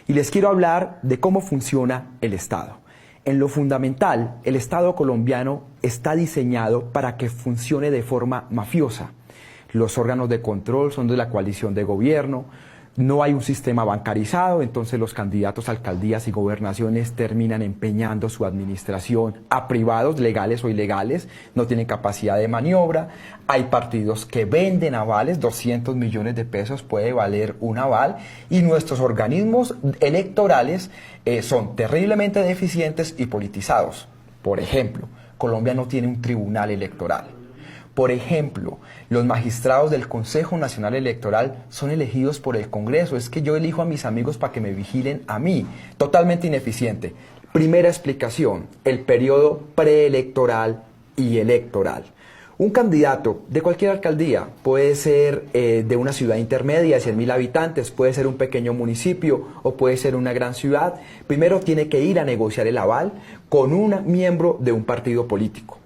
Y les quiero hablar de cómo funciona el Estado. En lo fundamental, el Estado colombiano está diseñado para que funcione de forma mafiosa. Los órganos de control son de la coalición de gobierno, no hay un sistema bancarizado, entonces los candidatos a alcaldías y gobernaciones terminan empeñando su administración a privados, legales o ilegales, no tienen capacidad de maniobra, hay partidos que venden avales, 200 millones de pesos puede valer un aval, y nuestros organismos electorales son terriblemente deficientes y politizados. Por ejemplo, Colombia no tiene un tribunal electoral. Por ejemplo, los magistrados del Consejo Nacional Electoral son elegidos por el Congreso. Es que yo elijo a mis amigos para que me vigilen a mí. Totalmente ineficiente. Primera explicación, el periodo preelectoral y electoral. Un candidato de cualquier alcaldía puede ser de una ciudad intermedia de 100.000 habitantes, puede ser un pequeño municipio o puede ser una gran ciudad. Primero tiene que ir a negociar el aval con un miembro de un partido político.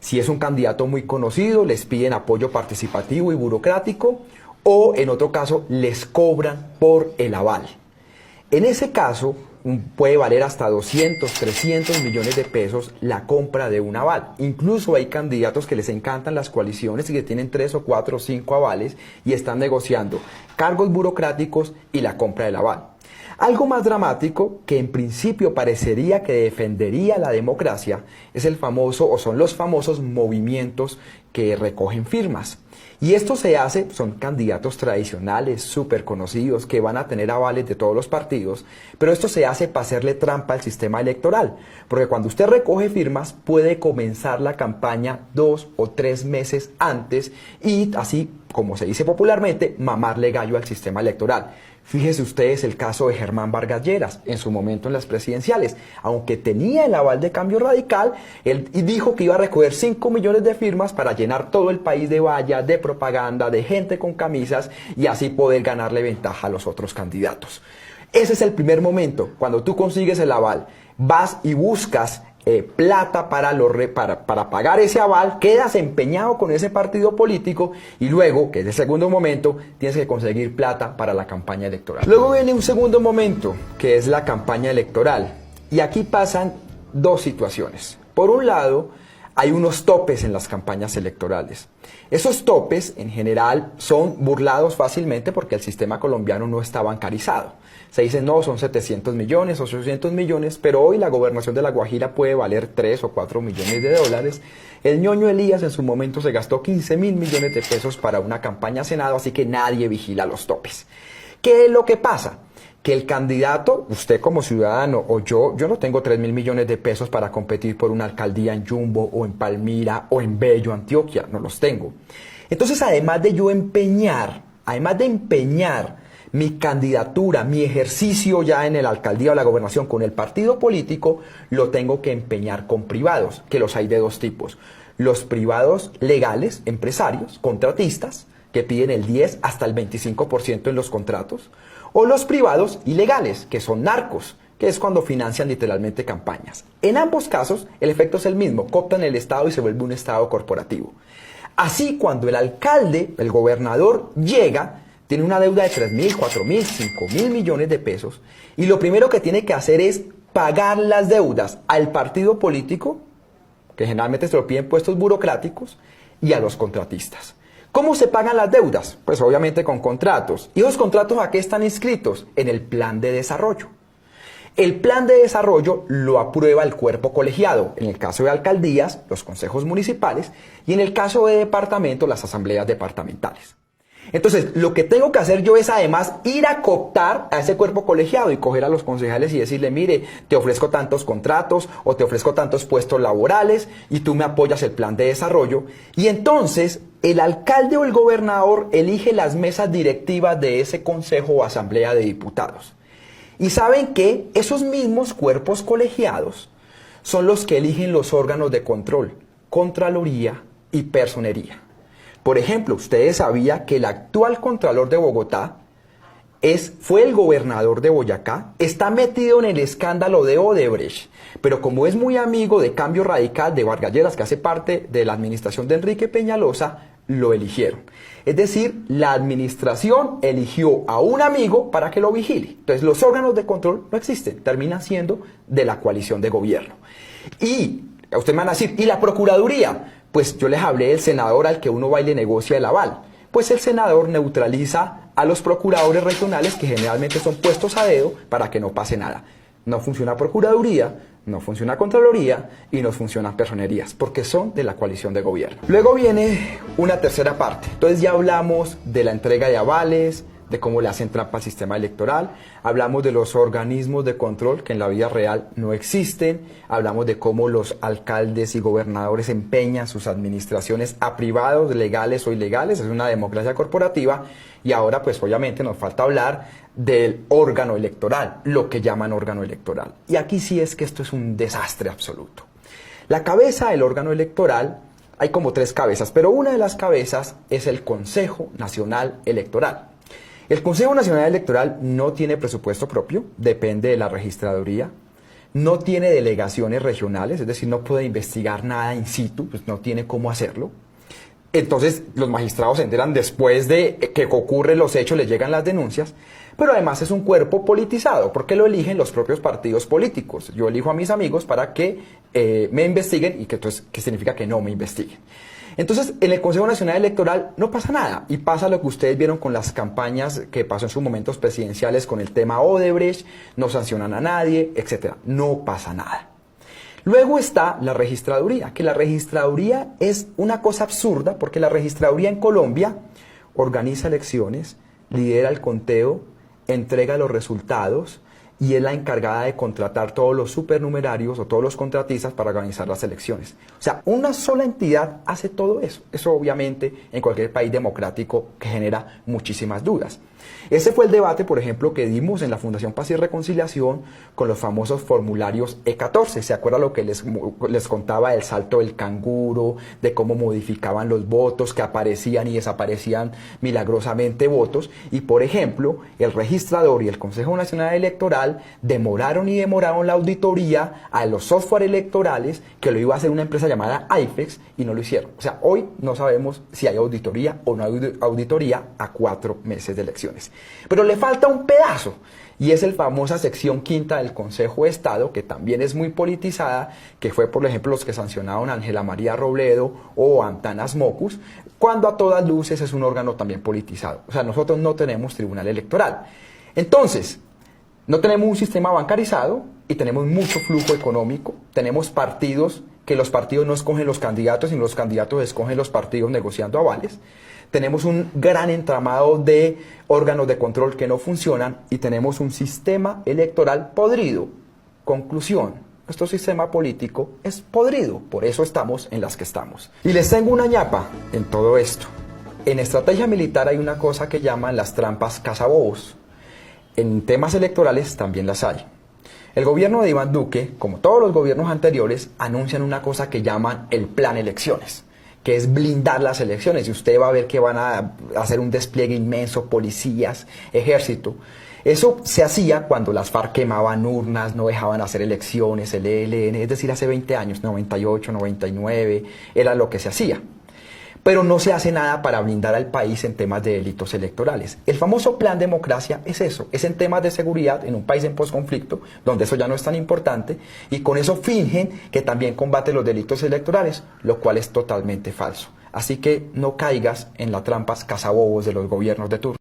Si es un candidato muy conocido, les piden apoyo participativo y burocrático, o en otro caso, les cobran por el aval. En ese caso, puede valer hasta 200, 300 millones de pesos la compra de un aval. Incluso hay candidatos que les encantan las coaliciones y que tienen 3 o 4 o 5 avales y están negociando cargos burocráticos y la compra del aval. Algo más dramático, que en principio parecería que defendería la democracia, es el famoso, o son los famosos movimientos que recogen firmas. Y esto se hace, son candidatos tradicionales, súper conocidos, que van a tener avales de todos los partidos, pero esto se hace para hacerle trampa al sistema electoral, porque cuando usted recoge firmas puede comenzar la campaña 2 o 3 meses antes y así, como se dice popularmente, mamarle gallo al sistema electoral. Fíjese ustedes el caso de Germán Vargas Lleras, en su momento en las presidenciales. Aunque tenía el aval de Cambio Radical, él dijo que iba a recoger 5 millones de firmas para llenar todo el país de vallas, de propaganda, de gente con camisas y así poder ganarle ventaja a los otros candidatos. Ese es el primer momento, cuando tú consigues el aval, vas y buscas plata para pagar ese aval, quedas empeñado con ese partido político y luego, que es el segundo momento, tienes que conseguir plata para la campaña electoral. Luego viene un segundo momento, que es la campaña electoral, y aquí pasan dos situaciones. Por un lado, hay unos topes en las campañas electorales. Esos topes, en general, son burlados fácilmente porque el sistema colombiano no está bancarizado. Se dice, no, son 700 millones, 800 millones, pero hoy la gobernación de La Guajira puede valer 3 o 4 millones de dólares. El ñoño Elías en su momento se gastó 15.000 millones de pesos para una campaña a Senado, así que nadie vigila los topes. ¿Qué es lo que pasa? Que el candidato, usted como ciudadano o yo no tengo 3.000 millones de pesos para competir por una alcaldía en Jumbo o en Palmira o en Bello, Antioquia, no los tengo. Entonces, además de empeñar mi candidatura, mi ejercicio ya en la alcaldía o la gobernación con el partido político, lo tengo que empeñar con privados, que los hay de dos tipos. Los privados legales, empresarios, contratistas, que piden el 10 hasta el 25% en los contratos, o los privados ilegales, que son narcos, que es cuando financian literalmente campañas. En ambos casos, el efecto es el mismo, cooptan el Estado y se vuelve un Estado corporativo. Así, cuando el alcalde, el gobernador, llega, tiene una deuda de 3.000, 4.000, 5.000 millones de pesos, y lo primero que tiene que hacer es pagar las deudas al partido político, que generalmente se lo piden puestos burocráticos, y a los contratistas. ¿Cómo se pagan las deudas? Pues obviamente con contratos. ¿Y esos contratos a qué están inscritos? En el plan de desarrollo. El plan de desarrollo lo aprueba el cuerpo colegiado, en el caso de alcaldías, los consejos municipales, y en el caso de departamento, las asambleas departamentales. Entonces, lo que tengo que hacer yo es además ir a cooptar a ese cuerpo colegiado y coger a los concejales y decirle, mire, te ofrezco tantos contratos o te ofrezco tantos puestos laborales y tú me apoyas el plan de desarrollo. Y entonces, el alcalde o el gobernador elige las mesas directivas de ese consejo o asamblea de diputados. Y saben que esos mismos cuerpos colegiados son los que eligen los órganos de control, Contraloría y Personería. Por ejemplo, ustedes sabían que el actual Contralor de Bogotá fue el gobernador de Boyacá, está metido en el escándalo de Odebrecht, pero como es muy amigo de Cambio Radical, de Vargas Lleras, que hace parte de la administración de Enrique Peñalosa, lo eligieron. Es decir, la administración eligió a un amigo para que lo vigile. Entonces los órganos de control no existen, terminan siendo de la coalición de gobierno. Y ustedes me van a decir, ¿y la Procuraduría? Pues yo les hablé del senador al que uno va y le negocia el aval. Pues el senador neutraliza a los procuradores regionales, que generalmente son puestos a dedo para que no pase nada. No funciona Procuraduría, no funciona Contraloría y no funcionan personerías, porque son de la coalición de gobierno. Luego viene una tercera parte. Entonces ya hablamos de la entrega de avales, de cómo le hacen trampa al sistema electoral, hablamos de los organismos de control que en la vida real no existen, hablamos de cómo los alcaldes y gobernadores empeñan sus administraciones a privados, legales o ilegales, es una democracia corporativa, y ahora pues obviamente nos falta hablar del órgano electoral, lo que llaman órgano electoral. Y aquí sí es que esto es un desastre absoluto. La cabeza del órgano electoral, hay como 3 cabezas, pero una de las cabezas es el Consejo Nacional Electoral. El Consejo Nacional Electoral no tiene presupuesto propio, depende de la registraduría, no tiene delegaciones regionales, es decir, no puede investigar nada in situ, pues no tiene cómo hacerlo. Entonces los magistrados se enteran después de que ocurren los hechos, les llegan las denuncias, pero además es un cuerpo politizado, porque lo eligen los propios partidos políticos. Yo elijo a mis amigos para que me investiguen y que entonces, ¿qué significa que no me investiguen? Entonces, en el Consejo Nacional Electoral no pasa nada, y pasa lo que ustedes vieron con las campañas que pasó en sus momentos presidenciales con el tema Odebrecht, no sancionan a nadie, etc. No pasa nada. Luego está la registraduría, que la registraduría es una cosa absurda, porque la registraduría en Colombia organiza elecciones, lidera el conteo, entrega los resultados, y es la encargada de contratar todos los supernumerarios o todos los contratistas para organizar las elecciones. O sea, una sola entidad hace todo eso. Eso obviamente en cualquier país democrático que genera muchísimas dudas. Ese fue el debate, por ejemplo, que dimos en la Fundación Paz y Reconciliación con los famosos formularios E14. ¿Se acuerdan lo que les contaba del salto del canguro, de cómo modificaban los votos, que aparecían y desaparecían milagrosamente votos? Y, por ejemplo, el registrador y el Consejo Nacional Electoral demoraron la auditoría a los software electorales, que lo iba a hacer una empresa llamada IFEX, y no lo hicieron. O sea, hoy no sabemos si hay auditoría o no hay auditoría a 4 meses de elecciones. Pero le falta un pedazo, y es la famosa sección quinta del Consejo de Estado, que también es muy politizada, que fue, por ejemplo, los que sancionaron a Ángela María Robledo o a Antanas Mocus, cuando a todas luces es un órgano también politizado. O sea, nosotros no tenemos tribunal electoral. Entonces, no tenemos un sistema bancarizado y tenemos mucho flujo económico, tenemos partidos que los partidos no escogen los candidatos, sino los candidatos escogen los partidos negociando avales. Tenemos un gran entramado de órganos de control que no funcionan y tenemos un sistema electoral podrido. Conclusión, nuestro sistema político es podrido, por eso estamos en las que estamos. Y les tengo una ñapa en todo esto. En estrategia militar hay una cosa que llaman las trampas cazabobos. En temas electorales también las hay. El gobierno de Iván Duque, como todos los gobiernos anteriores, anuncian una cosa que llaman el plan elecciones, que es blindar las elecciones, y usted va a ver que van a hacer un despliegue inmenso, policías, ejército. Eso se hacía cuando las FARC quemaban urnas, no dejaban hacer elecciones, el ELN, es decir, hace 20 años, 98, 99, era lo que se hacía. Pero no se hace nada para blindar al país en temas de delitos electorales. El famoso plan democracia es eso, es en temas de seguridad en un país en posconflicto, donde eso ya no es tan importante, y con eso fingen que también combate los delitos electorales, lo cual es totalmente falso. Así que no caigas en las trampas cazabobos de los gobiernos de turno.